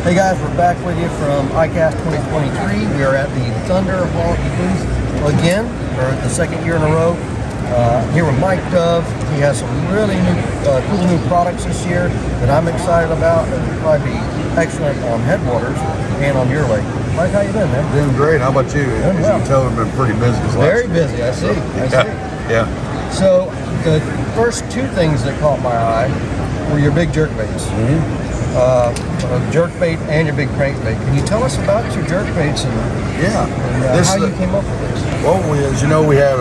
Hey guys, we're back with you from ICAST 2023. We are at the Thunder Hawk booth again, for the second year in a row. Here with Mike Dove. He has some really new, cool new products this year that I'm excited about, and will probably be excellent on Headwaters and on your lake. Mike, how you doing, man? Doing great. How about you? As you can tell, we've been pretty busy this last Very busy, I see. I see. Yeah. So the first two things that caught my eye were your big jerkbaits. Jerkbait and your big crankbait. Can you tell us about your jerkbaits and how you came up with this? Well, as you know, we have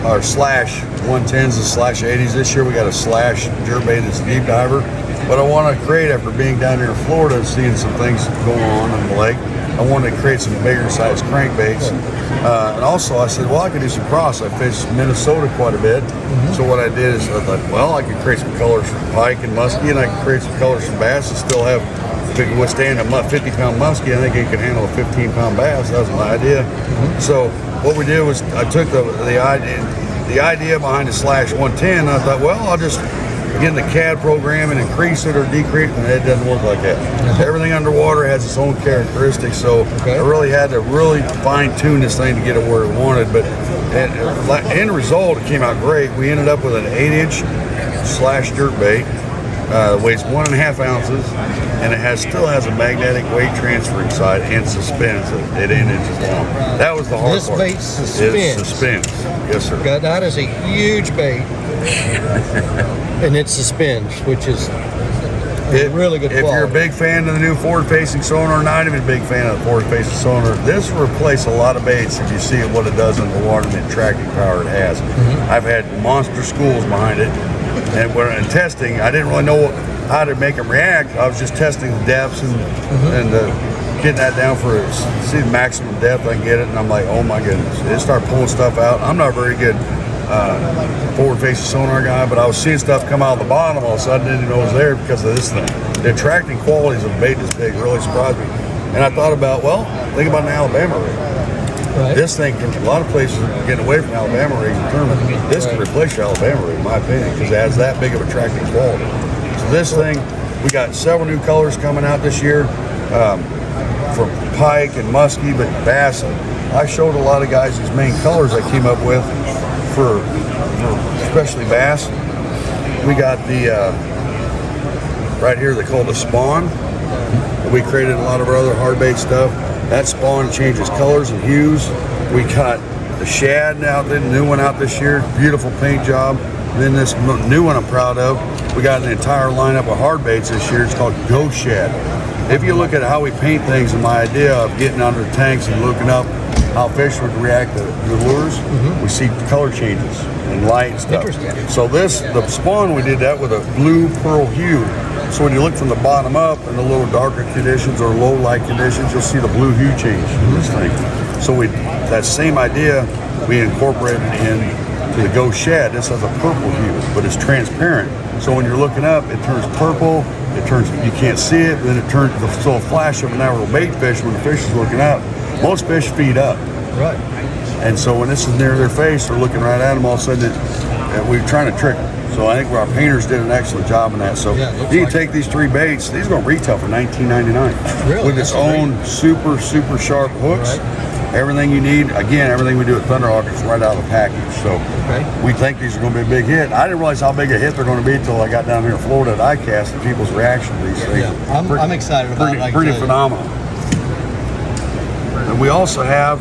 our slash 110s and slash 80s. This year we got a slash jerkbait that's deep diver. But I want to create, after being down here in Florida and seeing some things going on in the lake, I wanted to create some bigger sized crankbaits. And also I said, well, I could do some cross. I fished Minnesota quite a bit. So what I did is I thought, well, I could create some colors from pike and muskie, and I could create some colors from bass and still have, if it can withstand a 50-pound muskie, I think it can handle a 15-pound bass. That was my idea. So what we did was I took the idea behind the slash 110, and I thought, well, I'll just get in the CAD program and increase it or decrease it, and it doesn't work like that. Everything underwater has its own characteristics, so I really had to fine-tune this thing to get it where it wanted. But end result, it came out great. We ended up with an 8-inch slash jerkbait. Weighs 1.5 ounces, and it still has a magnetic weight transfer inside and suspends at 8 inches long. That was the hard part. This bait suspends. It suspends. Yes, sir. That is a huge bait, and it suspends, which is a really good quality. If you're a big fan of the new forward-facing sonar, not even a big fan of the forward-facing sonar, this will replace a lot of baits if you see what it does in the water and the tracking power it has. I've had monster schools behind it. And when in testing, I didn't really know how to make them react. I was just testing the depths and getting that down for see the maximum depth I can get it. And I'm like, oh my goodness, it started pulling stuff out. I'm not a very good forward-facing sonar guy, but I was seeing stuff come out of the bottom all of a sudden. I didn't know it was there because of this thing. The attracting qualities of bait this big really surprised me. And I thought about, well, think about an Alabama rig. This thing, a lot of places are getting away from Alabama rigs and tournaments. This can replace your Alabama rig, in my opinion, because it has that big of attracting quality. So this thing, we got several new colors coming out this year for pike and muskie, but bass. I showed a lot of guys these main colors I came up with for especially bass. We got the right here, they call it the spawn. We created a lot of our other hard bait stuff. That spawn changes colors and hues. We got the shad out there, the new one out this year. Beautiful paint job. And then this new one I'm proud of. We got an entire lineup of hard baits this year. It's called Ghost Shad. If you look at how we paint things and my idea of getting under tanks and looking up how fish would react to the lures, we see color changes and light and stuff. So the spawn, we did that with a blue pearl hue. So when you look from the bottom up in the little darker conditions or low light conditions, you'll see the blue hue change in this thing. So that same idea, we incorporated into the Ghost Shad. This has a purple hue, but it's transparent. So when you're looking up, it turns purple, you can't see it, then it turns, so a flash of an arrow bait fish when the fish is looking up. Most fish feed up. Right. And so when this is near their face, they're looking right at them, all of a sudden we're trying to trick them. So I think our painters did an excellent job in that. So you can take these three baits. These are going to retail for $19.99 with its own super sharp hooks. Everything you need. Again, everything we do at Thunderhawk is right out of the package. So we think these are going to be a big hit. I didn't realize how big a hit they're going to be until I got down here in Florida at ICAST and people's reaction to these things. I'm excited about it. Pretty phenomenal. And we also have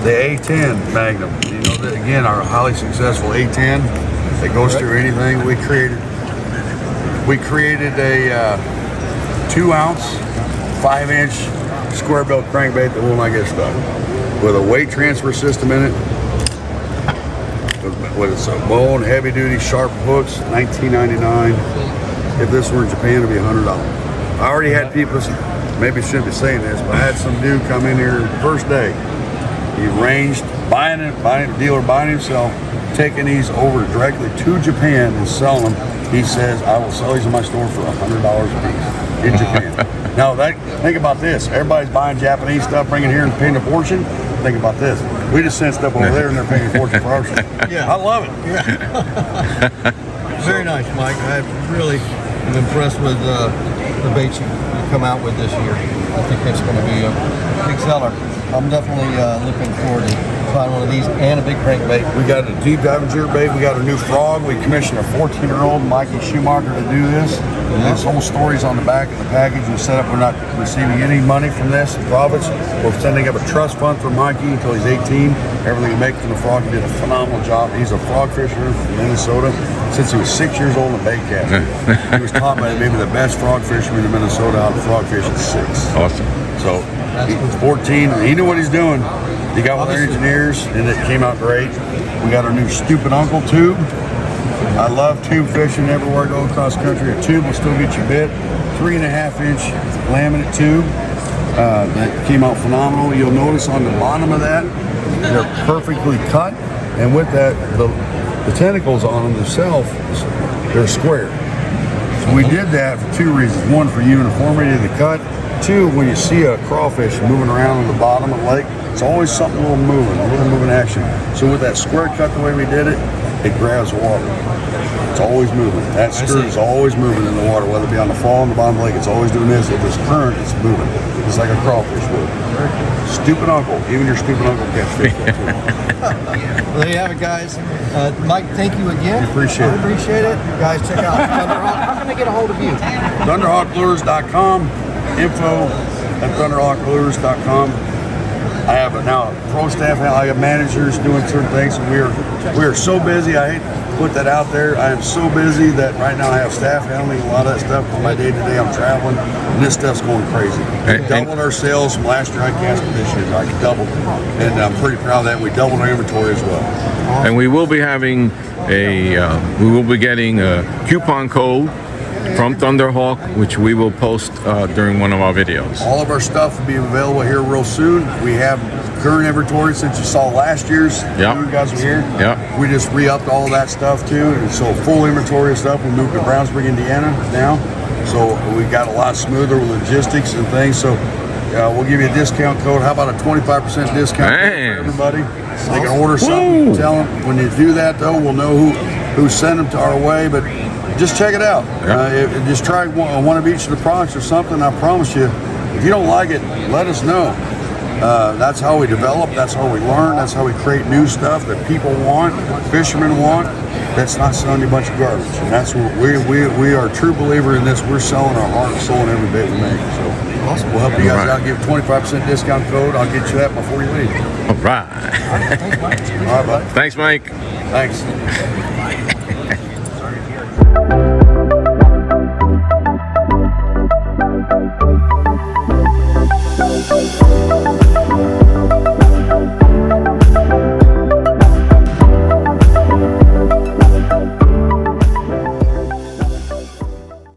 the A10 Magnum. You know, again, our highly successful A10 that goes through anything. We created a 2-ounce, 5-inch square bill crankbait that will not get stuck, with a weight transfer system in it, with its bone, heavy duty, sharp hooks. $19.99. If this were in Japan, it'd be $100. I already had people, maybe I shouldn't be saying this, but I had some dude come in here the first day. He arranged buying a dealer buying himself, taking these over directly to Japan and selling them. He says, I will sell these in my store for $100 a piece in Japan. Now, think about this. Everybody's buying Japanese stuff, bringing it here and paying a fortune. Think about this. We just sent stuff over there and they're paying a fortune for our stuff. I love it. Very nice, Mike. I really I'm impressed with the baits you come out with this year. I think that's going to be a big seller. I'm definitely looking forward to trying one of these and a big crankbait. We got a deep diving jerkbait. We got a new frog. We commissioned a 14-year-old Mikey Schumacher to do this. And this whole story's on the back of the package. We set up, we're not receiving any money from this, profits. We're setting up a trust fund for Mikey until he's 18. Everything we make from the frog, he did a phenomenal job. He's a frog fisher from Minnesota since he was 6 years old in bait casting. He was taught by maybe the best frog fisherman in Minnesota how to frog fish at 6. Awesome. So he's 14. He knew what he's doing. He got with our engineers, and it came out great. We got our new Stupid Uncle tube. I love tube fishing everywhere I go across the country. A tube will still get you bit. 3.5-inch laminate tube that came out phenomenal. You'll notice on the bottom of that, they're perfectly cut, and with that, the tentacles on them themselves, they're square. So we did that for 2 reasons. One, for uniformity of the cut. 2, when you see a crawfish moving around on the bottom of the lake, it's always something a little moving action. So with that square cut the way we did it, it grabs water. It's always moving. That skirt is always moving in the water, whether it be on the fall on the bottom of the lake, it's always doing this. If there's current, it's moving. It's like a crawfish would. Stupid uncle. Even your stupid uncle catch fish too. Well, there you have it, guys. Mike, thank you again. Appreciate it. Appreciate it. Guys, check out Thunderhawk. How can I get a hold of you? ThunderhawkLures.com. info@ThunderhawkLures.com. I have now a pro staff. I have managers doing certain things. We are so busy. I hate to put that out there. I am so busy that right now I have staff handling a lot of that stuff. For my day to day, I'm traveling, and this stuff's going crazy. We doubled our sales from last year. ICAST to this year. I doubled, and I'm pretty proud of that. We doubled our inventory as well. And we will be having we will be getting a coupon code from Thunderhawk, which we will post during one of our videos. All of our stuff will be available here real soon. We have current inventory since you saw last year's. Yep. You guys were here. Yep. We just re-upped all that stuff too, and so full inventory of stuff. We moved to Brownsburg, Indiana now, so we got a lot smoother with logistics and things. So we'll give you a discount code. How about a 25% discount code for everybody? They can order something. Woo. Tell them when you do that though, we'll know who sent them to our way, but. Just check it out. Just try one of each of the products or something. I promise you, if you don't like it, let us know. That's how we develop. That's how we learn. That's how we create new stuff that people want, fishermen want. That's not selling you a bunch of garbage. And that's what we are a true believer in this. We're selling our heart and soul in every bait we make. So awesome. We'll help you guys out. Give a 25% discount code. I'll get you that before you leave. All right. Thanks, Mike. All right, bud. Thanks, Mike. Thanks.